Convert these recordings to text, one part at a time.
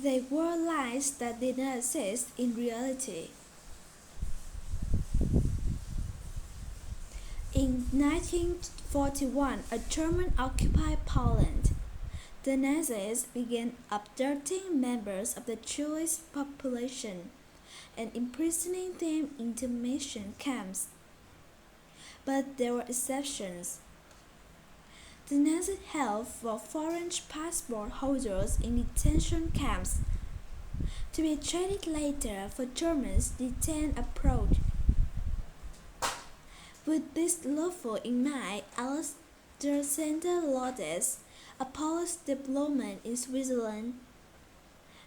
They were lies that did not exist in reality. In 1941, a German occupied Poland. The Nazis began abducting members of the Jewish population and imprisoning them in detention camps. But there were exceptions. The Nazis held for foreign passport holders in detention camps to be traded later for Germans detained abroad. With this lawful in mind, Alexander Lodz, a Polish diplomat in Switzerland,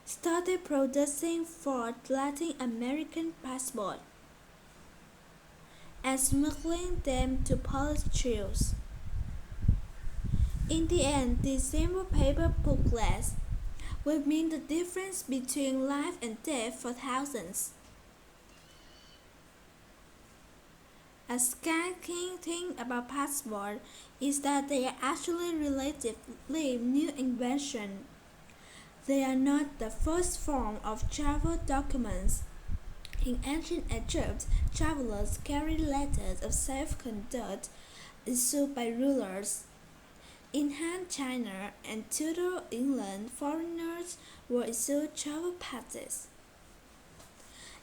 started protesting for Latin American passports and smuggling them to Polish Jews. In the end, these simple paper booklets would mean the difference between life and death for thousands. A striking thing about passports is that they are actually relatively new invention. They are not the first form of travel documents. In ancient Egypt, travelers carried letters of safe conduct issued by rulers. In Han China and Tudor England, foreigners were issued travel passes.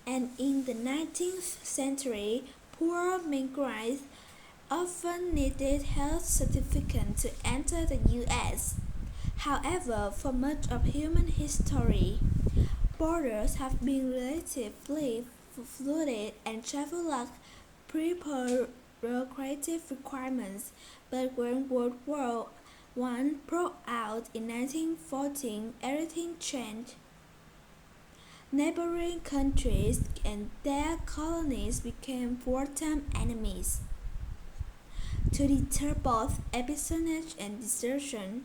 And in the 19th century, poor migrants often needed health certificates to enter the U.S. However, for much of human history, borders have been relatively fluid and travel lacked pre-bureaucratic requirements, but when World War I broke out in 1914, everything changed. Neighboring countries and their colonies became wartime enemies. To deter both espionage and desertion,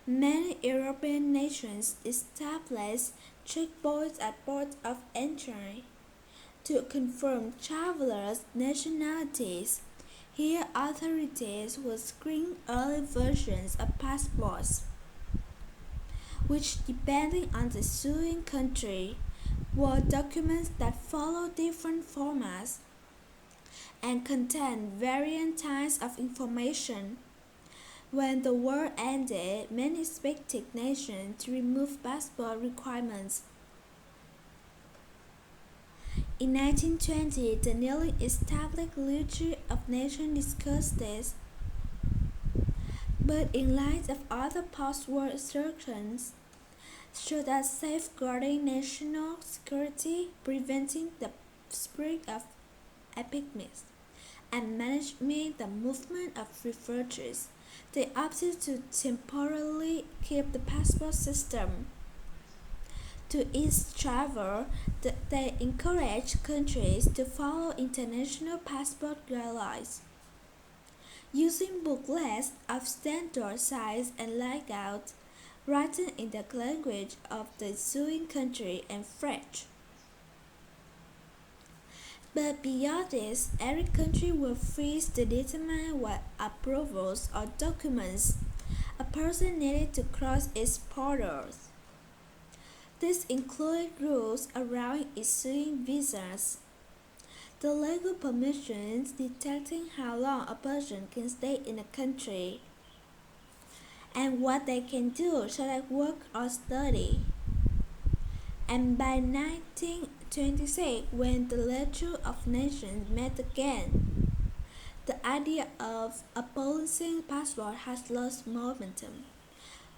many European nations established checkpoints at ports of entry to confirm travelers' nationalities. Here, authorities would screen early versions of passports, which, depending on the issuing country, were documents that followed different formats and contained varying types of information. When the war ended, many expected nations to remove passport requirements. In 1920, the newly established League of Nations discussed this, but in light of other post-war instructions, showed as safeguarding national security, preventing the spread of epidemics, and managing the movement of refugees, they opted to temporarily keep the passport system. To ease travel, they encouraged countries to follow international passport guidelines, using booklets of standard size and layout, written in the language of the issuing country and French. But beyond this, every country will free to determine what approvals or documents a person needed to cross its borders. This included rules around issuing visas, the legal permissions detecting how long a person can stay in a country, and what they can do such as work or study. And by 1926, when the League of Nations met again, the idea of abolishing passport has lost momentum,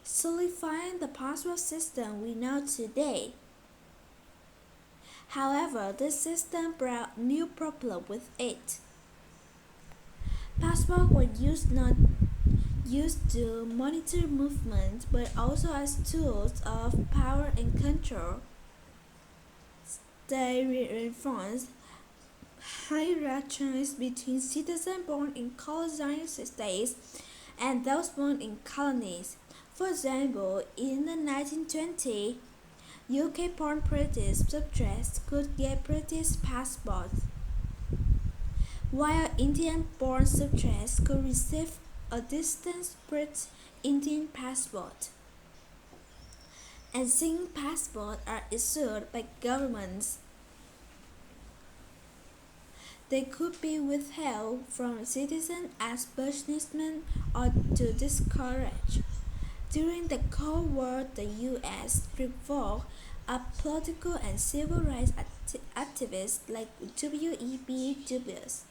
solidifying the passport system we know today. However, this system brought new problems with it. Passports were not used to monitor movement, but also as tools of power and control. They reinforced hierarchies between citizens born in colonized states and those born in colonies. For example, in the 1920s, UK-born British subjects could get British passports, while Indian-born subjects could receive a distant British Indian passport. and single passports are issued by governments. They could be withheld from citizens as punishment or to discourage. During the Cold War, the U.S. revoked a political and civil rights activists like W.E.B. Du Bois.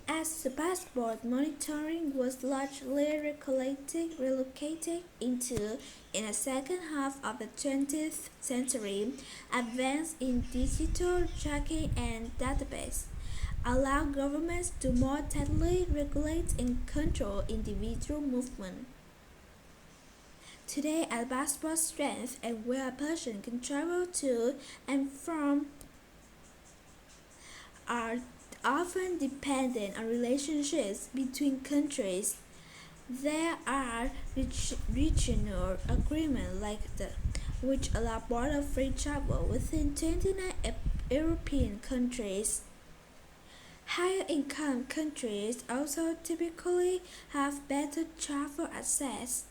As the passport monitoring was largely relocated into in the second half of the 20th century, advances in digital tracking and database allow governments to more tightly regulate and control individual movement. Today, a passport strength and where a person can travel to and from are often dependent on relationships between countries. There are regional agreements like the which allow border-free travel within 29 European countries. Higher-income countries also typically have better travel access.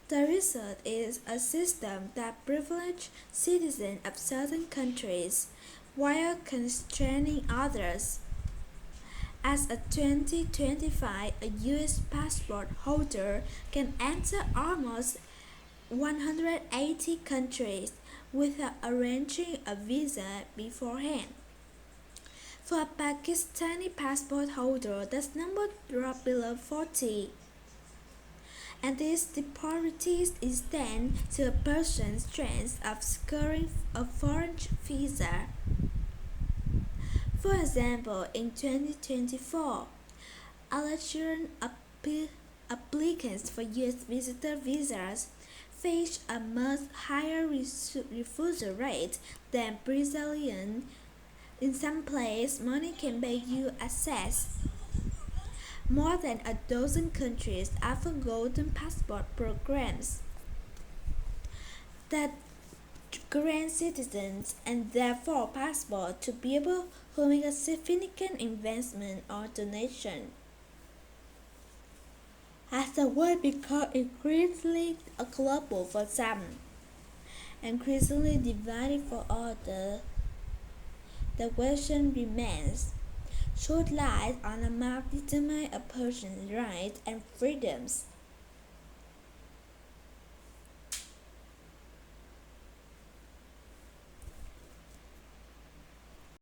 The result is a system that privileges citizens of certain countries while constraining others. As a 2025, a U.S. passport holder can enter almost 180 countries without arranging a visa beforehand. For a Pakistani passport holder, this number dropped below 40. And this disparity extends to a person's chance of securing a foreign visa. For example, in 2024, Algerian applicants for U.S. visitor visas faced a much higher refusal rate than Brazilian. In some places, money can buy you access. More than a dozen countries offer golden passport programs that grant citizens and therefore passport to people who make a significant investment or donation. As the world becomes increasingly global for some, increasingly divided for others, the question remains: should light on a map determine a person's rights and freedoms?